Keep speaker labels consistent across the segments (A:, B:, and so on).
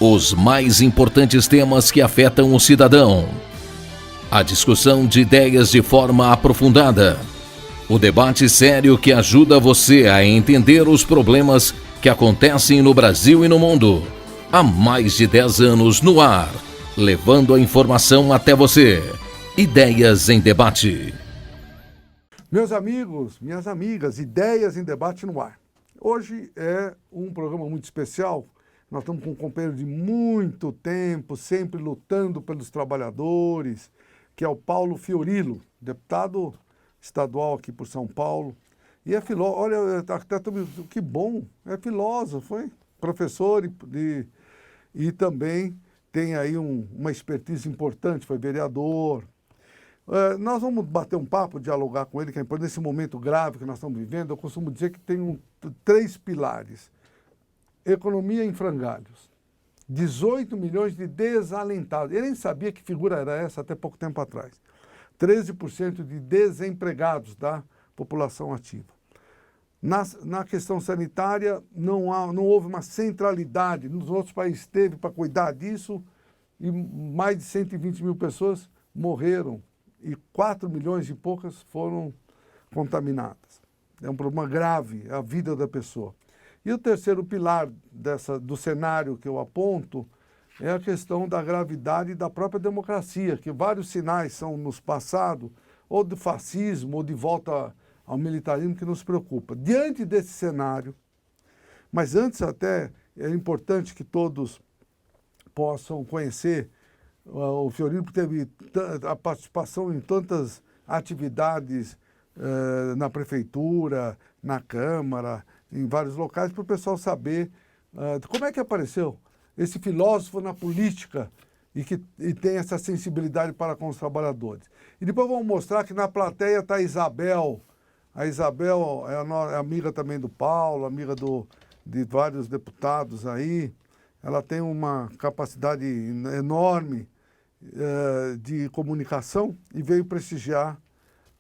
A: Os mais importantes temas que afetam o cidadão. A discussão de ideias de forma aprofundada. O debate sério que ajuda você a entender os problemas que acontecem no Brasil e no mundo. Há mais de 10 anos no ar, levando a informação até você. Ideias em Debate.
B: Meus amigos, minhas amigas, Ideias em Debate no ar. Hoje é um programa muito especial. Nós estamos com um companheiro de muito tempo, sempre lutando pelos trabalhadores, que é o Paulo Fiorilo, deputado estadual aqui por São Paulo. E é filósofo, olha, que bom, é filósofo, hein? Professor e também tem aí uma expertise importante, foi vereador. Nós vamos bater um papo, dialogar com ele, que é importante nesse momento grave que nós estamos vivendo. Eu costumo dizer que tem 3 pilares. Economia em frangalhos. 18 milhões de desalentados. Ele nem sabia que figura era essa até pouco tempo atrás. 13% de desempregados da população ativa. Na questão sanitária, não houve uma centralidade. Nos outros países teve para cuidar disso e mais de 120 mil pessoas morreram e 4 milhões e poucas foram contaminadas. É um problema grave, a vida da pessoa. E o terceiro pilar do cenário que eu aponto é a questão da gravidade da própria democracia, que vários sinais são nos passados, ou do fascismo, ou de volta ao militarismo, que nos preocupa. Diante desse cenário, mas antes até é importante que todos possam conhecer o Fiorilo, porque teve a participação em tantas atividades na prefeitura, na Câmara, em vários locais, para o pessoal saber como é que apareceu esse filósofo na política e tem essa sensibilidade para com os trabalhadores. E depois vamos mostrar que na plateia está a Isabel. A Isabel é amiga também do Paulo, amiga de vários deputados aí. Ela tem uma capacidade enorme de comunicação e veio prestigiar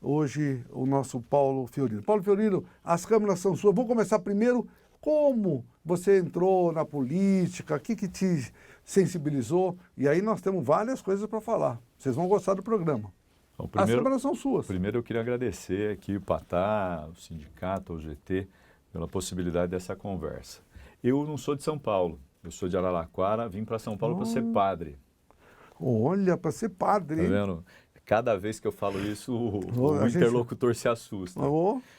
B: hoje o nosso Paulo Fiorilo. Paulo Fiorilo, as câmeras são suas. Vou começar primeiro, como você entrou na política, o que te sensibilizou? E aí nós temos várias coisas para falar. Vocês vão gostar do programa.
C: Bom,
B: As câmeras são suas.
C: Primeiro eu queria agradecer aqui o Patá, o sindicato, o GT, pela possibilidade dessa conversa. Eu não sou de São Paulo, eu sou de Araraquara, vim para São Paulo para ser padre.
B: Olha, para ser padre.
C: Tá vendo? Cada vez que eu falo isso, o interlocutor se assusta.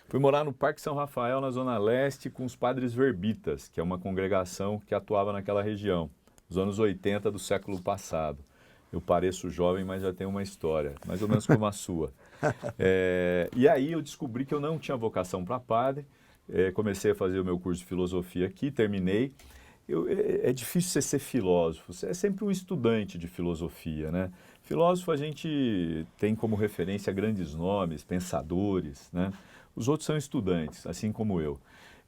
C: Fui morar no Parque São Rafael, na Zona Leste, com os padres verbitas, que é uma congregação que atuava naquela região, nos anos 80 do século passado. Eu pareço jovem, mas já tenho uma história, mais ou menos como a sua. E aí eu descobri que eu não tinha vocação para padre, comecei a fazer o meu curso de filosofia aqui, terminei. É difícil você ser filósofo, você é sempre um estudante de filosofia, né? Filósofo a gente tem como referência grandes nomes, pensadores, né? Os outros são estudantes, assim como eu.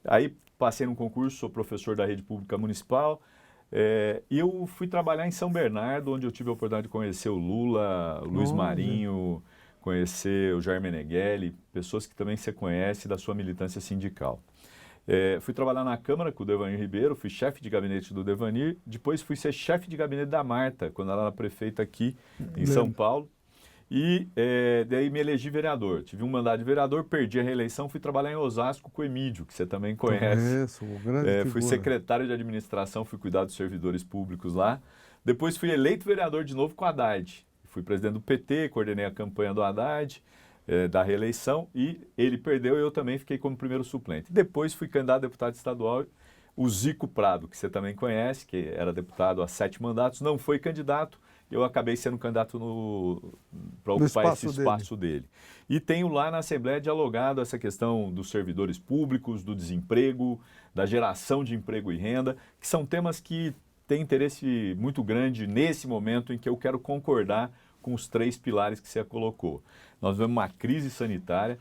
C: Aí passei num concurso, sou professor da rede pública municipal, e eu fui trabalhar em São Bernardo, onde eu tive a oportunidade de conhecer o Lula, o Luiz Marinho, conhecer o Jair Meneghelli, pessoas que também você conhece da sua militância sindical. Fui trabalhar na Câmara com o Devanir Ribeiro, fui chefe de gabinete do Devanir, depois fui ser chefe de gabinete da Marta, quando ela era prefeita aqui em São Paulo, e daí me elegi vereador. Tive um mandato de vereador, perdi a reeleição, fui trabalhar em Osasco com o Emídio, que você também conhece. Fui secretário de administração, fui cuidar dos servidores públicos lá. Depois fui eleito vereador de novo com o Haddad. Fui presidente do PT, coordenei a campanha do Haddad, da reeleição, e ele perdeu e eu também fiquei como primeiro suplente. Depois fui candidato a deputado estadual, o Zico Prado, que você também conhece, que era deputado há 7 mandatos, não foi candidato, eu acabei sendo candidato para ocupar esse espaço dele. E tenho lá na Assembleia dialogado essa questão dos servidores públicos, do desemprego, da geração de emprego e renda, que são temas que têm interesse muito grande nesse momento em que eu quero concordar com os 3 pilares que você colocou. Nós vemos uma crise sanitária,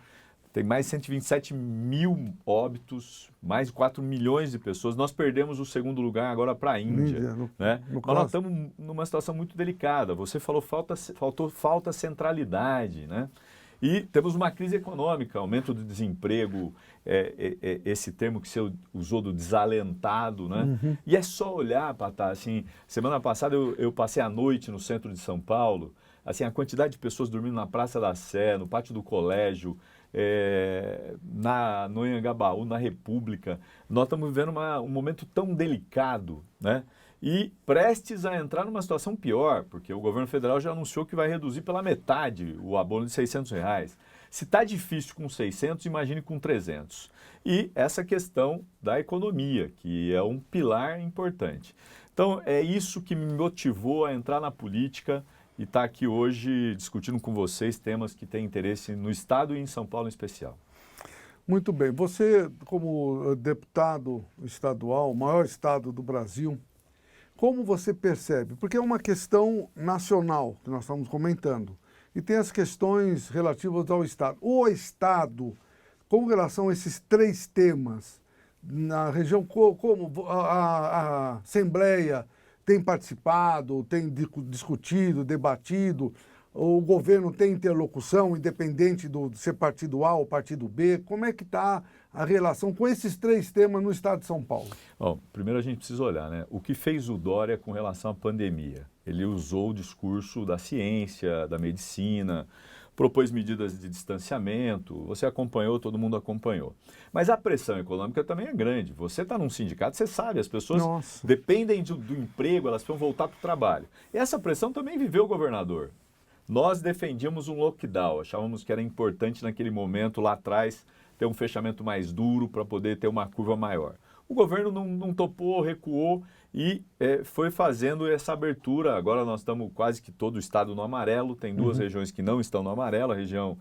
C: tem mais de 127 mil óbitos, mais de 4 milhões de pessoas. Nós perdemos o 2º lugar agora para a Índia. Né? Mas nós estamos numa situação muito delicada. Você falou falta centralidade, né? E temos uma crise econômica, aumento do desemprego, esse termo que você usou do desalentado, né?
B: Uhum.
C: E é só olhar, Patá, assim, semana passada eu passei a noite no centro de São Paulo, assim, a quantidade de pessoas dormindo na Praça da Sé, no pátio do colégio, no Anhangabaú, na República. Nós estamos vivendo um momento tão delicado, né? E prestes a entrar numa situação pior, porque o governo federal já anunciou que vai reduzir pela metade o abono de R$600. Se está difícil com 600, imagine com 300. E essa questão da economia, que é um pilar importante. Então, é isso que me motivou a entrar na política e estar aqui hoje discutindo com vocês temas que têm interesse no Estado e em São Paulo em especial.
B: Muito bem. Você, como deputado estadual, o maior estado do Brasil, como você percebe? Porque é uma questão nacional que nós estamos comentando. E tem as questões relativas ao Estado. O Estado, com relação a esses 3 temas, na região, como a Assembleia tem participado, tem discutido, debatido, o governo tem interlocução, independente de ser partido A ou partido B, como é que está a relação com esses 3 temas no estado de São Paulo?
C: Bom, primeiro a gente precisa olhar, né? O que fez o Dória com relação à pandemia? Ele usou o discurso da ciência, da medicina, propôs medidas de distanciamento, você acompanhou, todo mundo acompanhou. Mas a pressão econômica também é grande. Você está num sindicato, você sabe, as pessoas dependem do emprego, elas precisam voltar para o trabalho. E essa pressão também viveu o governador. Nós defendíamos um lockdown, achávamos que era importante naquele momento, lá atrás, ter um fechamento mais duro para poder ter uma curva maior. O governo não topou, recuou e foi fazendo essa abertura. Agora nós estamos quase que todo o estado no amarelo, tem 2 regiões que não estão no amarelo, a região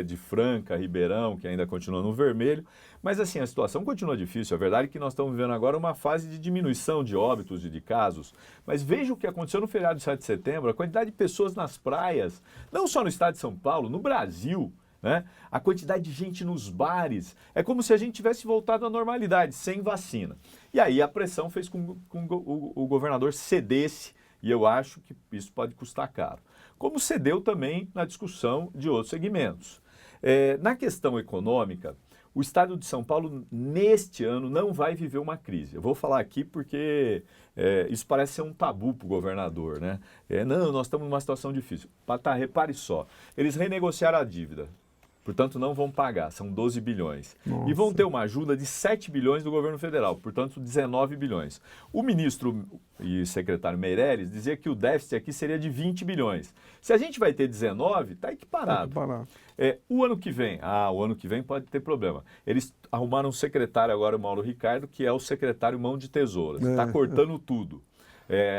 C: de Franca, Ribeirão, que ainda continua no vermelho. Mas assim, a situação continua difícil. A verdade é que nós estamos vivendo agora uma fase de diminuição de óbitos e de casos. Mas veja o que aconteceu no feriado de 7 de setembro, a quantidade de pessoas nas praias, não só no estado de São Paulo, no Brasil, né? A quantidade de gente nos bares, é como se a gente tivesse voltado à normalidade, sem vacina. E aí a pressão fez com que o governador cedesse, e eu acho que isso pode custar caro. Como cedeu também na discussão de outros segmentos. Na questão econômica, o estado de São Paulo, neste ano, não vai viver uma crise. Eu vou falar aqui porque isso parece ser um tabu para o governador, né? Não, nós estamos numa situação difícil. Repare só, eles renegociaram a dívida. Portanto, não vão pagar, são 12 bilhões. Nossa. E vão ter uma ajuda de 7 bilhões do governo federal, portanto, 19 bilhões. O ministro e secretário Meirelles dizia que o déficit aqui seria de 20 bilhões. Se a gente vai ter 19, está equiparado. O ano que vem, o ano que vem pode ter problema. Eles arrumaram um secretário agora, o Mauro Ricardo, que é o secretário mão de tesouras. Está cortando tudo.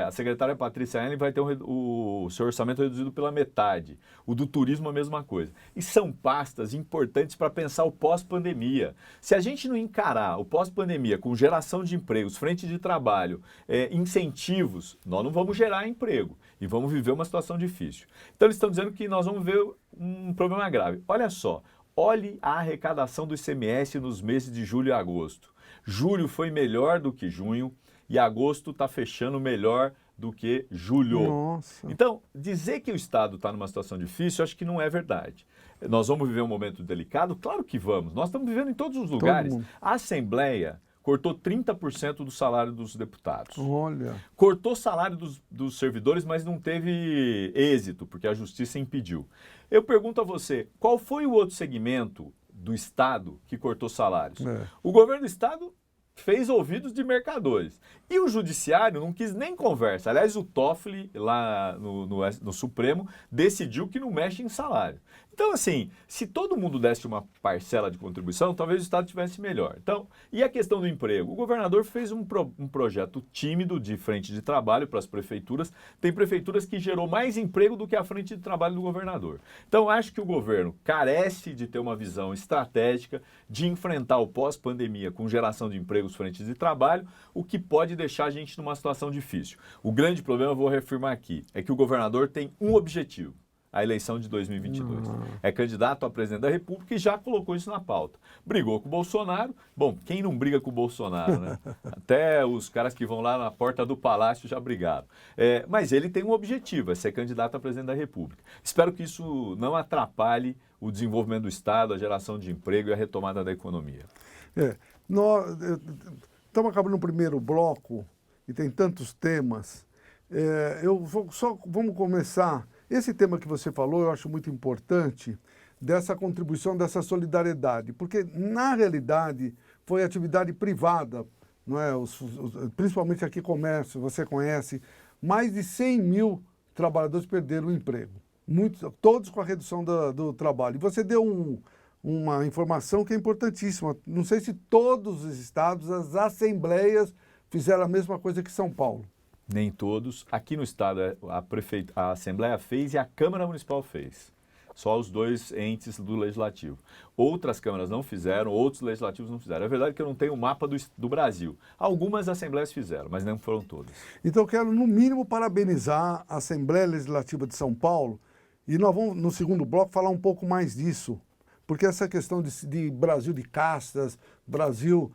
C: A secretária Patrícia Henning vai ter o seu orçamento reduzido pela metade. O do turismo, a mesma coisa. E são pastas importantes para pensar o pós-pandemia. Se a gente não encarar o pós-pandemia com geração de empregos, frente de trabalho, incentivos, nós não vamos gerar emprego e vamos viver uma situação difícil. Então, eles estão dizendo que nós vamos ver um problema grave. Olha só, olhe a arrecadação do ICMS nos meses de julho e agosto. Julho foi melhor do que junho. E agosto está fechando melhor do que julho.
B: Nossa.
C: Então, dizer que o Estado está numa situação difícil, acho que não é verdade. Nós vamos viver um momento delicado? Claro que vamos. Nós estamos vivendo em todos os lugares. A Assembleia cortou 30% do salário dos deputados.
B: Olha.
C: Cortou o salário dos servidores, mas não teve êxito, porque a Justiça impediu. Eu pergunto a você, qual foi o outro segmento do Estado que cortou salários? O governo do Estado fez ouvidos de mercadores. E o judiciário não quis nem conversa. Aliás, o Toffoli, lá no Supremo, decidiu que não mexe em salário. Então, assim, se todo mundo desse uma parcela de contribuição, talvez o Estado estivesse melhor. Então, e a questão do emprego? O governador fez um projeto tímido de frente de trabalho para as prefeituras. Tem prefeituras que gerou mais emprego do que a frente de trabalho do governador. Então, acho que o governo carece de ter uma visão estratégica de enfrentar o pós-pandemia com geração de empregos frente de trabalho, o que pode deixar a gente numa situação difícil. O grande problema, eu vou reafirmar aqui, é que o governador tem um objetivo: a eleição de 2022. É candidato a presidente da República e já colocou isso na pauta. Brigou com o Bolsonaro. Bom, quem não briga com o Bolsonaro, né? Até os caras que vão lá na porta do Palácio já brigaram. Mas ele tem um objetivo, é ser candidato a presidente da República. Espero que isso não atrapalhe o desenvolvimento do Estado, a geração de emprego e a retomada da economia.
B: Nós estamos acabando o primeiro bloco e tem tantos temas. Vamos começar. Esse tema que você falou, eu acho muito importante, dessa contribuição, dessa solidariedade, porque, na realidade, foi atividade privada, não é? Principalmente aqui comércio, você conhece, mais de 100 mil trabalhadores perderam o emprego, todos com a redução do trabalho. E você deu uma informação que é importantíssima. Não sei se todos os estados, as assembleias, fizeram a mesma coisa que São Paulo.
C: Nem todos. Aqui no estado, a Assembleia fez e a Câmara Municipal fez. Só os dois entes do Legislativo. Outras câmaras não fizeram, outros legislativos não fizeram. É verdade que eu não tenho o mapa do Brasil. Algumas assembleias fizeram, mas não foram todas. Então
B: eu quero, no mínimo, parabenizar a Assembleia Legislativa de São Paulo e nós vamos, no segundo bloco, falar um pouco mais disso. Porque essa questão de Brasil de castas, Brasil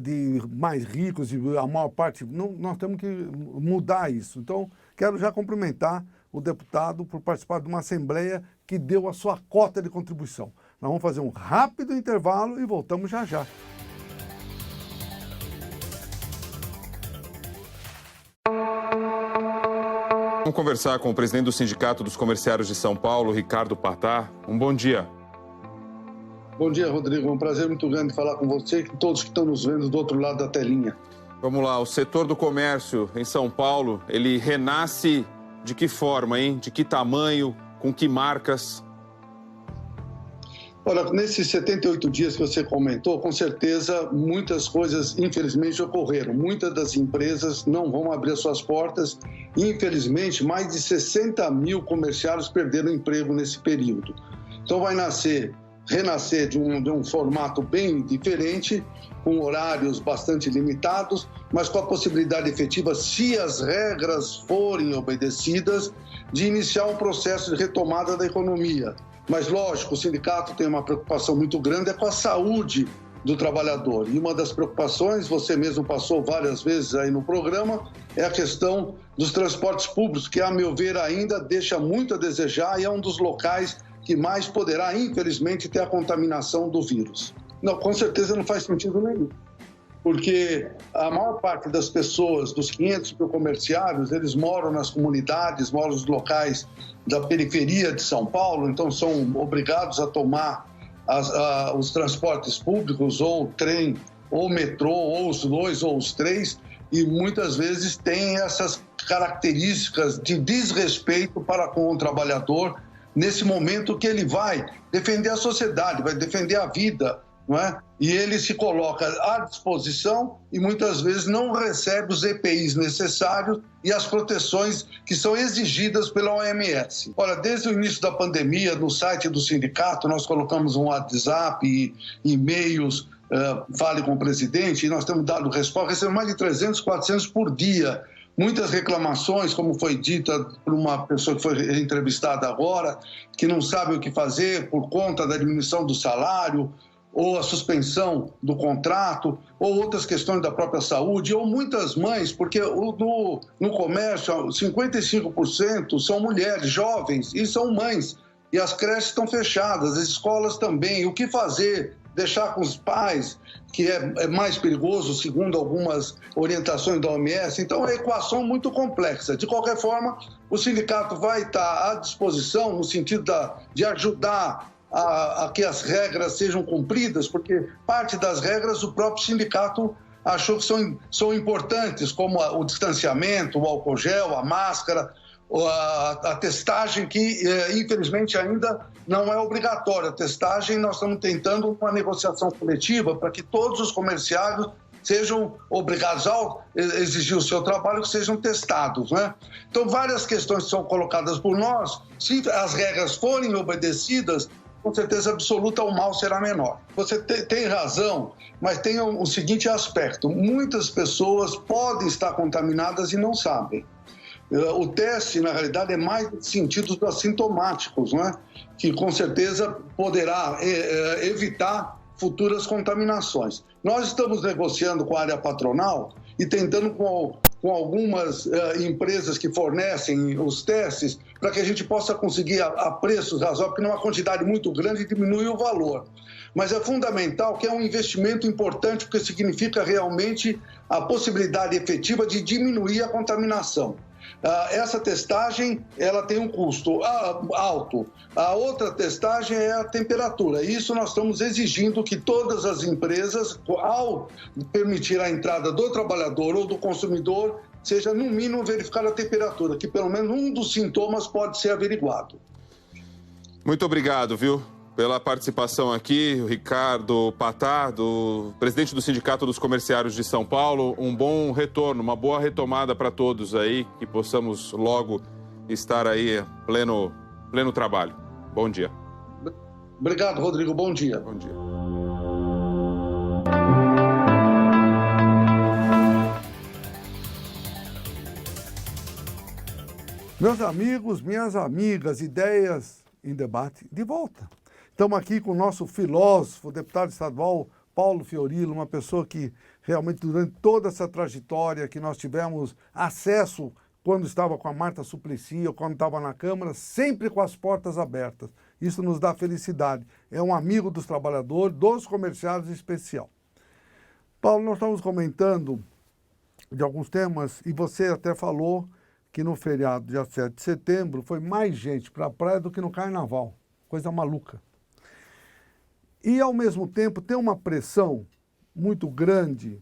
B: de mais ricos, e a maior parte, nós temos que mudar isso. Então, quero já cumprimentar o deputado por participar de uma assembleia que deu a sua cota de contribuição. Nós vamos fazer um rápido intervalo e voltamos já já.
D: Vamos conversar com o presidente do Sindicato dos Comerciários de São Paulo, Ricardo Patá. Um bom dia.
E: Bom dia, Rodrigo. É um prazer muito grande falar com você e com todos que estão nos vendo do outro lado da telinha.
D: Vamos lá, o setor do comércio em São Paulo, ele renasce de que forma, hein? De que tamanho? Com que marcas?
E: Olha, nesses 78 dias que você comentou, com certeza muitas coisas, infelizmente, ocorreram. Muitas das empresas não vão abrir as suas portas. Infelizmente, mais de 60 mil comerciários perderam emprego nesse período. Então vai renascer de um formato bem diferente, com horários bastante limitados, mas com a possibilidade efetiva, se as regras forem obedecidas, de iniciar um processo de retomada da economia. Mas, lógico, o sindicato tem uma preocupação muito grande com a saúde do trabalhador. E uma das preocupações, você mesmo passou várias vezes aí no programa, é a questão dos transportes públicos, que, a meu ver, ainda deixa muito a desejar e é um dos locais que mais poderá, infelizmente, ter a contaminação do vírus. Não, com certeza não faz sentido nenhum, porque a maior parte das pessoas, dos 500 mil comerciários, eles moram nas comunidades, moram nos locais da periferia de São Paulo, então são obrigados a tomar os transportes públicos, ou trem, ou metrô, ou os dois, ou os três, e muitas vezes tem essas características de desrespeito para com o trabalhador, nesse momento que ele vai defender a sociedade, vai defender a vida, não é? E ele se coloca à disposição e muitas vezes não recebe os EPIs necessários e as proteções que são exigidas pela OMS. Olha, desde o início da pandemia, no site do sindicato, nós colocamos um WhatsApp e e-mails, fale com o presidente, e nós temos dado resposta, recebemos mais de 300, 400 por dia. Muitas reclamações, como foi dita por uma pessoa que foi entrevistada agora, que não sabe o que fazer por conta da diminuição do salário, ou a suspensão do contrato, ou outras questões da própria saúde, ou muitas mães, porque no comércio 55% são mulheres jovens e são mães, e as creches estão fechadas, as escolas também. O que fazer? Deixar com os pais, que é mais perigoso, segundo algumas orientações da OMS. Então, é uma equação muito complexa. De qualquer forma, o sindicato vai estar à disposição no sentido de ajudar a que as regras sejam cumpridas, porque parte das regras o próprio sindicato achou que são importantes, como o distanciamento, o álcool gel, a máscara, a testagem, que infelizmente ainda não é obrigatória. A testagem, nós estamos tentando uma negociação coletiva para que todos os comerciários sejam obrigados a exigir o seu trabalho, que sejam testados, né? Então, várias questões são colocadas por nós. Se as regras forem obedecidas, com certeza absoluta o mal será menor. Você tem razão, mas tem o seguinte aspecto: muitas pessoas podem estar contaminadas e não sabem. O teste, na realidade, é mais de sentidos assintomáticos, não é? Que com certeza poderá evitar futuras contaminações. Nós estamos negociando com a área patronal e tentando com algumas empresas que fornecem os testes para que a gente possa conseguir a preços razoáveis, porque numa quantidade muito grande diminui o valor. Mas é fundamental que é um investimento importante, porque significa realmente a possibilidade efetiva de diminuir a contaminação. Essa testagem ela tem um custo alto. A outra testagem é a temperatura. Isso nós estamos exigindo que todas as empresas, ao permitir a entrada do trabalhador ou do consumidor, seja no mínimo verificar a temperatura, que pelo menos um dos sintomas pode ser averiguado.
D: Muito obrigado, viu? Pela participação aqui, o Ricardo Patá, presidente do Sindicato dos Comerciários de São Paulo. Um bom retorno, uma boa retomada para todos aí, que possamos logo estar aí pleno trabalho. Bom dia.
E: Obrigado, Rodrigo. Bom dia.
D: Bom dia.
B: Meus amigos, minhas amigas, ideias em debate de volta. Estamos aqui com o nosso filósofo, deputado estadual Paulo Fiorilo, uma pessoa que realmente durante toda essa trajetória que nós tivemos acesso quando estava com a Marta Suplicy ou quando estava na Câmara, sempre com as portas abertas. Isso nos dá felicidade. É um amigo dos trabalhadores, dos comerciários em especial. Paulo, nós estamos comentando de alguns temas e você até falou que no feriado, dia 7 de setembro, foi mais gente para a praia do que no carnaval. Coisa maluca. E, ao mesmo tempo, tem uma pressão muito grande,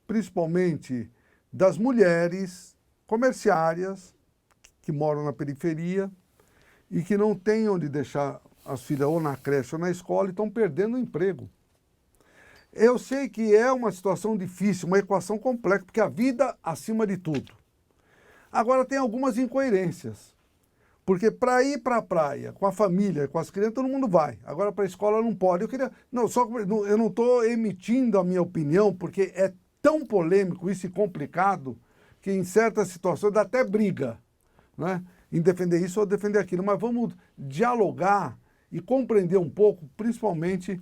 B: principalmente das mulheres comerciárias que moram na periferia e que não têm onde deixar as filhas ou na creche ou na escola e estão perdendo o emprego. Eu sei que é uma situação difícil, uma equação complexa, porque a vida acima de tudo. Agora, tem algumas incoerências. Porque para ir para a praia, com a família, com as crianças, todo mundo vai. Agora para a escola não pode. Eu não estou emitindo a minha opinião, porque é tão polêmico isso e complicado, que em certas situações dá até briga, né? Em defender isso ou defender aquilo. Mas vamos dialogar e compreender um pouco, principalmente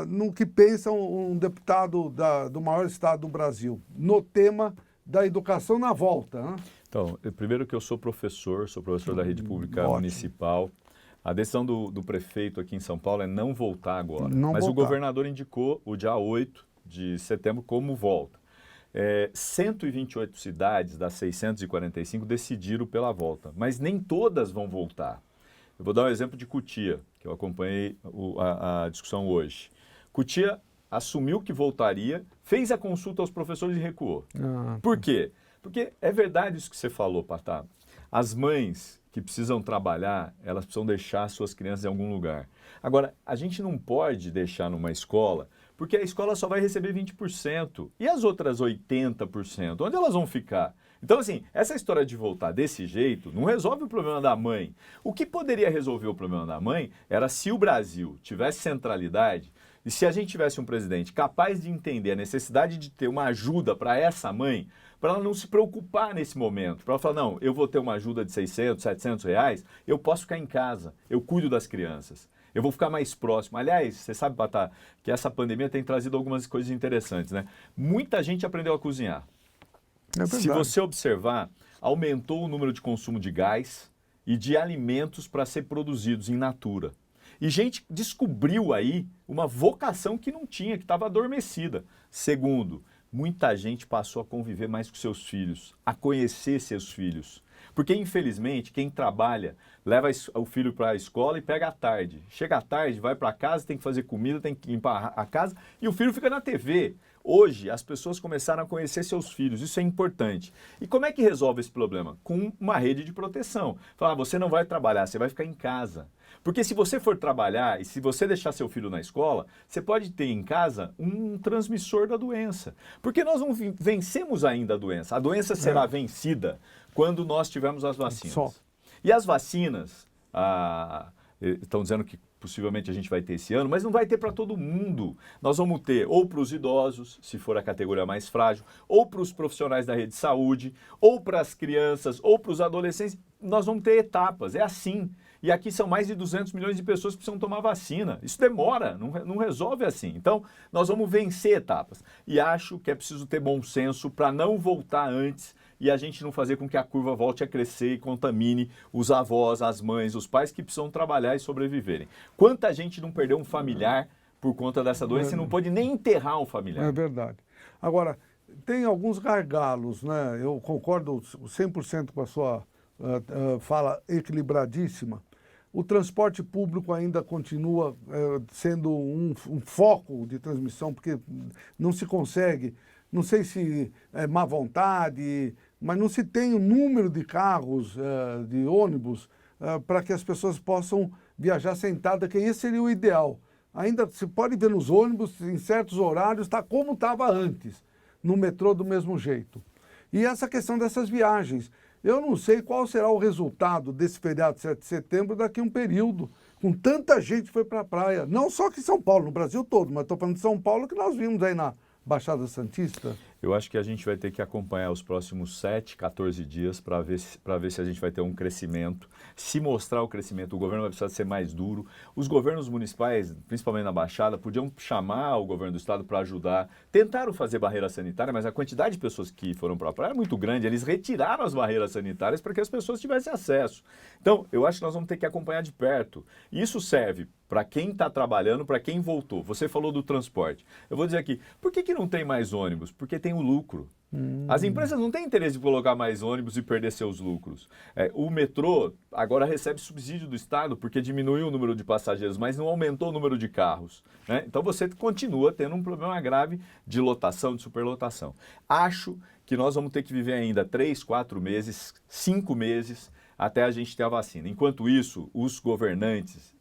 B: no que pensa um deputado do maior estado do Brasil, no tema da educação na volta, né?
C: Então, primeiro que eu sou professor da rede pública municipal. A decisão do prefeito aqui em São Paulo é não voltar agora. Mas o governador indicou o dia 8 de setembro como volta. 128 cidades das 645 decidiram pela volta, mas nem todas vão voltar. Eu vou dar um exemplo de Cotia, que eu acompanhei a discussão hoje. Cotia assumiu que voltaria, fez a consulta aos professores e recuou. Por quê? Porque é verdade isso que você falou, Patá. As mães que precisam trabalhar, elas precisam deixar suas crianças em algum lugar. Agora, a gente não pode deixar numa escola, porque a escola só vai receber 20%. E as outras 80%? Onde elas vão ficar? Então, assim, essa história de voltar desse jeito não resolve o problema da mãe. O que poderia resolver o problema da mãe era se o Brasil tivesse centralidade e se a gente tivesse um presidente capaz de entender a necessidade de ter uma ajuda para essa mãe, para ela não se preocupar nesse momento, para ela falar, não, eu vou ter uma ajuda de 600, 700 reais, eu posso ficar em casa, eu cuido das crianças, eu vou ficar mais próximo. Aliás, você sabe, Patá, que essa pandemia tem trazido algumas coisas interessantes, né? Muita gente aprendeu a cozinhar. Se você observar, aumentou o número de consumo de gás e de alimentos para ser produzidos in natura. E gente descobriu aí uma vocação que não tinha, que estava adormecida. Segundo, muita gente passou a conviver mais com seus filhos, a conhecer seus filhos. Porque, infelizmente, quem trabalha leva o filho para a escola e pega à tarde. Chega à tarde, vai para casa, tem que fazer comida, tem que limpar a casa e o filho fica na TV. Hoje, as pessoas começaram a conhecer seus filhos, isso é importante. E como é que resolve esse problema? Com uma rede de proteção. Falar, você não vai trabalhar, você vai ficar em casa. Porque se você for trabalhar e se você deixar seu filho na escola, você pode ter em casa um transmissor da doença. Porque nós não vencemos ainda a doença. A doença será vencida quando nós tivermos as vacinas. E as vacinas, estão dizendo que possivelmente a gente vai ter esse ano, mas não vai ter para todo mundo. Nós vamos ter ou para os idosos, se for a categoria mais frágil, ou para os profissionais da rede de saúde, ou para as crianças, ou para os adolescentes. Nós vamos ter etapas, é assim. E aqui são mais de 200 milhões de pessoas que precisam tomar vacina. Isso demora, não resolve assim. Então, nós vamos vencer etapas. E acho que é preciso ter bom senso para não voltar antes e a gente não fazer com que a curva volte a crescer e contamine os avós, as mães, os pais que precisam trabalhar e sobreviverem. Quanta gente não perdeu um familiar por conta dessa doença e não pôde nem enterrar um familiar.
B: É verdade. Agora, tem alguns gargalos, né? Eu concordo 100% com a sua fala equilibradíssima. O transporte público ainda continua sendo um foco de transmissão, porque não se consegue, não sei se é má vontade, mas não se tem o número de carros, de ônibus, para que as pessoas possam viajar sentada, que esse seria o ideal. Ainda se pode ver nos ônibus, em certos horários, tá como estava antes, no metrô do mesmo jeito. E essa questão dessas viagens. Eu não sei qual será o resultado desse feriado de 7 de setembro daqui a um período, com tanta gente que foi para a praia. Não só aqui em São Paulo, no Brasil todo, mas estou falando de São Paulo, que nós vimos aí na Baixada Santista.
C: Eu acho que a gente vai ter que acompanhar os próximos 7, 14 dias para ver se a gente vai ter um crescimento. Se mostrar o crescimento, o governo vai precisar ser mais duro. Os governos municipais, principalmente na Baixada, podiam chamar o governo do estado para ajudar. Tentaram fazer barreira sanitária, mas a quantidade de pessoas que foram para a praia é muito grande. Eles retiraram as barreiras sanitárias para que as pessoas tivessem acesso. Então, eu acho que nós vamos ter que acompanhar de perto. Isso serve para quem está trabalhando, para quem voltou. Você falou do transporte. Eu vou dizer aqui, por que não tem mais ônibus? Porque tem o lucro. As empresas não têm interesse de colocar mais ônibus e perder seus lucros. O metrô agora recebe subsídio do Estado porque diminuiu o número de passageiros, mas não aumentou o número de carros, né? Então você continua tendo um problema grave de lotação, de superlotação. Acho que nós vamos ter que viver ainda 3, 4 meses, 5 meses até a gente ter a vacina. Enquanto isso, os governantes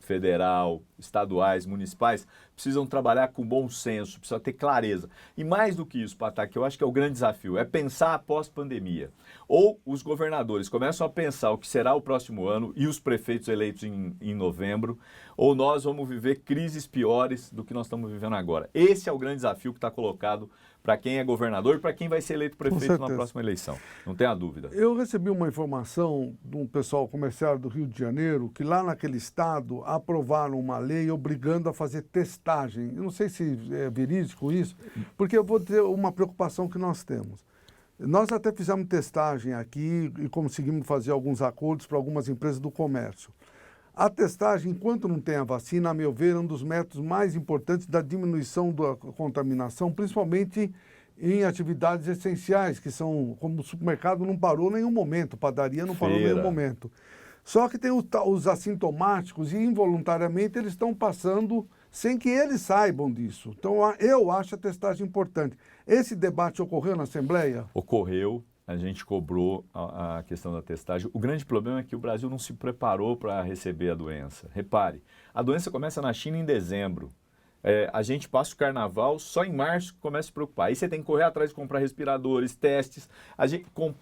C: federal, estaduais, municipais, precisam trabalhar com bom senso, precisa ter clareza. E mais do que isso, Patá, que eu acho que é o grande desafio, é pensar após pandemia. Ou os governadores começam a pensar o que será o próximo ano e os prefeitos eleitos em novembro, ou nós vamos viver crises piores do que nós estamos vivendo agora. Esse é o grande desafio que está colocado para quem é governador e para quem vai ser eleito prefeito na próxima eleição. Não tenha dúvida.
B: Eu recebi uma informação de um pessoal comerciário do Rio de Janeiro que lá naquele estado aprovaram uma lei obrigando a fazer testagem. Eu não sei se é verídico isso, porque eu vou ter uma preocupação que nós temos. Nós até fizemos testagem aqui e conseguimos fazer alguns acordos para algumas empresas do comércio. A testagem, enquanto não tem a vacina, a meu ver, é um dos métodos mais importantes da diminuição da contaminação, principalmente em atividades essenciais, que são, como o supermercado não parou em nenhum momento, padaria não parou em nenhum momento. Só que tem os assintomáticos e involuntariamente eles estão passando sem que eles saibam disso. Então eu acho a testagem importante. Esse debate ocorreu na Assembleia?
C: Ocorreu. A gente cobrou a questão da testagem. O grande problema é que o Brasil não se preparou para receber a doença. Repare, a doença começa na China em dezembro. A gente passa o carnaval, só em março começa a se preocupar. Aí você tem que correr atrás de comprar respiradores, testes.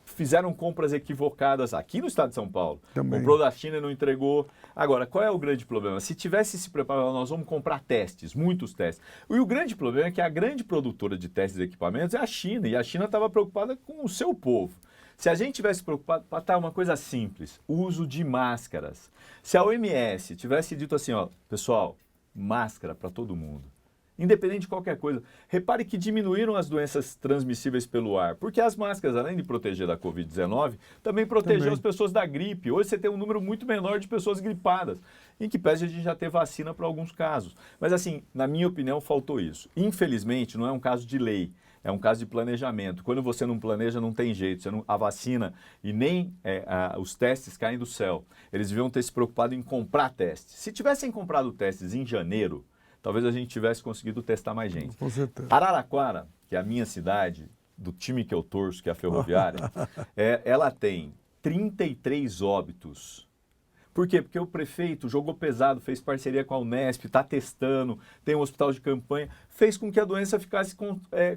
C: Fizeram compras equivocadas aqui no estado de São Paulo. Também. Comprou da China e não entregou. Agora, qual é o grande problema? Se tivesse se preparado, nós vamos comprar testes, muitos testes. E o grande problema é que a grande produtora de testes e equipamentos é a China. E a China estava preocupada com o seu povo. Se a gente tivesse preocupado, para uma coisa simples, o uso de máscaras. Se a OMS tivesse dito assim, ó, pessoal, máscara para todo mundo, independente de qualquer coisa. Repare que diminuíram as doenças transmissíveis pelo ar, porque as máscaras, além de proteger da Covid-19, também protegem as pessoas da gripe. Hoje você tem um número muito menor de pessoas gripadas, em que pese a gente já ter vacina para alguns casos. Mas assim, na minha opinião, faltou isso. Infelizmente, não é um caso de lei, é um caso de planejamento. Quando você não planeja, não tem jeito. A vacina e nem os testes caem do céu. Eles deviam ter se preocupado em comprar testes. Se tivessem comprado testes em janeiro, talvez a gente tivesse conseguido testar mais gente.
B: Com certeza.
C: Araraquara, que é a minha cidade, do time que eu torço, que é a Ferroviária, ela tem 33 óbitos. Por quê? Porque o prefeito jogou pesado, fez parceria com a Unesp, está testando, tem um hospital de campanha, fez com que a doença ficasse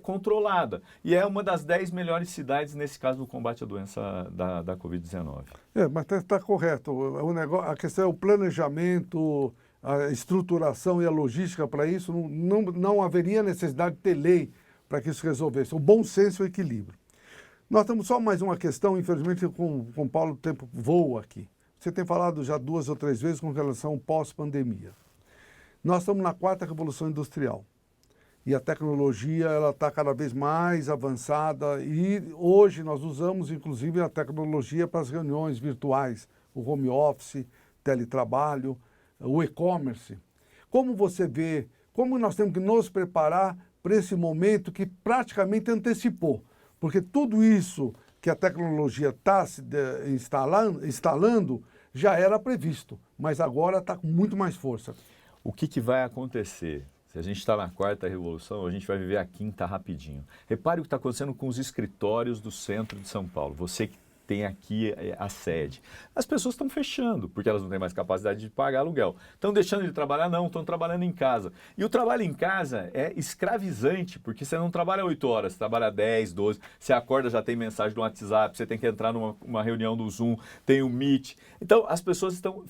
C: controlada. E é uma das 10 melhores cidades, nesse caso, no combate à doença da Covid-19.
B: Mas está correto. A questão é o planejamento, a estruturação e a logística para isso, não haveria necessidade de ter lei para que isso resolvesse. O bom senso e o equilíbrio. Nós temos só mais uma questão, infelizmente com o Paulo o tempo voa aqui. Você tem falado já 2 ou 3 vezes com relação ao pós-pandemia. Nós estamos na 4ª Revolução Industrial e a tecnologia está cada vez mais avançada e hoje nós usamos inclusive a tecnologia para as reuniões virtuais, o home office, teletrabalho, o e-commerce. Como você vê, como nós temos que nos preparar para esse momento que praticamente antecipou? Porque tudo isso que a tecnologia está se instalando já era previsto, mas agora está com muito mais força.
C: O que vai acontecer? Se a gente está na 4ª Revolução, a gente vai viver a 5ª rapidinho. Repare o que está acontecendo com os escritórios do centro de São Paulo. Você que tem aqui a sede. As pessoas estão fechando, porque elas não têm mais capacidade de pagar aluguel. Estão deixando de trabalhar? Não, estão trabalhando em casa. E o trabalho em casa é escravizante, porque você não trabalha 8 horas, você trabalha 10, 12, você acorda, já tem mensagem do WhatsApp, você tem que entrar numa reunião do Zoom, tem o Meet. Então, as pessoas estão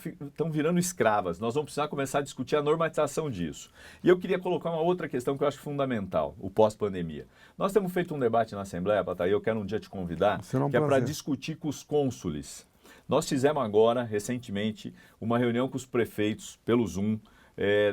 C: virando escravas. Nós vamos precisar começar a discutir a normatização disso. E eu queria colocar uma outra questão que eu acho fundamental, o pós-pandemia. Nós temos feito um debate na Assembleia, Pataí, eu quero um dia te convidar, que é para discutir com os cônsules. Nós fizemos agora, recentemente, uma reunião com os prefeitos pelo Zoom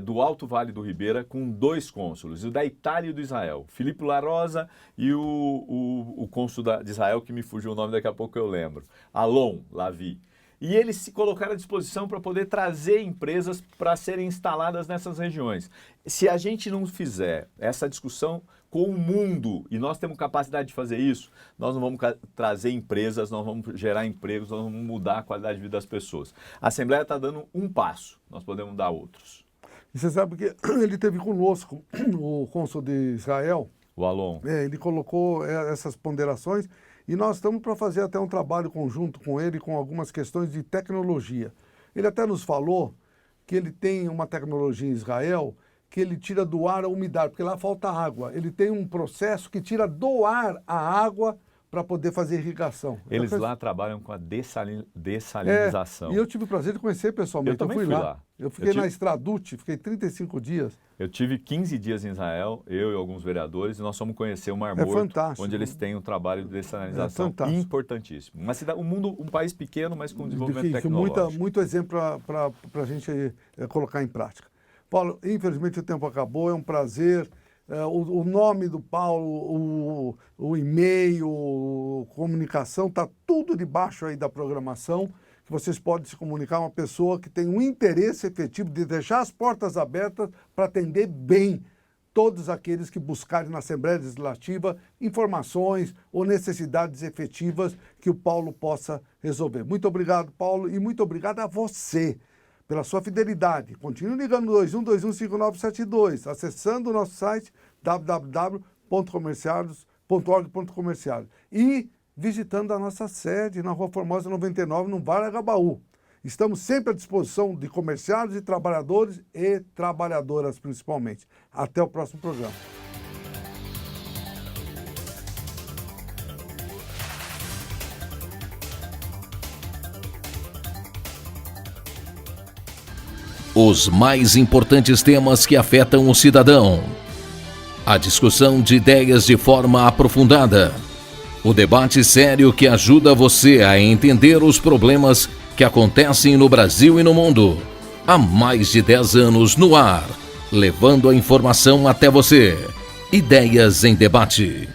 C: do Alto Vale do Ribeira com 2 cônsules, o da Itália e o do Israel, Filipe Larosa e o cônsul de Israel, que me fugiu o nome, daqui a pouco eu lembro, Alon Lavi. E eles se colocaram à disposição para poder trazer empresas para serem instaladas nessas regiões. Se a gente não fizer essa discussão com o mundo, e nós temos capacidade de fazer isso, nós não vamos trazer empresas, nós vamos gerar empregos, nós vamos mudar a qualidade de vida das pessoas. A Assembleia está dando um passo, nós podemos dar outros.
B: E você sabe que ele teve conosco, o cônsul de Israel.
C: O Alon.
B: Ele colocou essas ponderações e nós estamos para fazer até um trabalho conjunto com ele com algumas questões de tecnologia. Ele até nos falou que ele tem uma tecnologia em Israel que ele tira do ar a umidade, porque lá falta água. Ele tem um processo que tira do ar a água para poder fazer irrigação.
C: Eles lá trabalham com a dessalinização.
B: E eu tive o prazer de conhecer pessoalmente.
C: Eu também fui lá.
B: Eu fiquei na Estradute, fiquei 35 dias.
C: Eu tive 15 dias em Israel, eu e alguns vereadores, e nós fomos conhecer o Mar Morto, onde eles têm um trabalho de dessalinização importantíssimo. Uma cidade, um país pequeno, mas com desenvolvimento tecnológico.
B: Muito exemplo para a gente colocar em prática. Paulo, infelizmente o tempo acabou, é um prazer. O nome do Paulo, o e-mail, comunicação, está tudo debaixo aí da programação, que vocês podem se comunicar, uma pessoa que tem um interesse efetivo de deixar as portas abertas para atender bem todos aqueles que buscarem na Assembleia Legislativa informações ou necessidades efetivas que o Paulo possa resolver. Muito obrigado, Paulo, e muito obrigado a você pela sua fidelidade. Continue ligando no 21215972, acessando o nosso site www.comerciados.org.comerciados e visitando a nossa sede na Rua Formosa 99, no Vale Agabaú. Estamos sempre à disposição de comerciários e trabalhadores e trabalhadoras, principalmente. Até o próximo programa.
A: Os mais importantes temas que afetam o cidadão. A discussão de ideias de forma aprofundada. O debate sério que ajuda você a entender os problemas que acontecem no Brasil e no mundo. Há mais de 10 anos no ar, levando a informação até você. Ideias em Debate.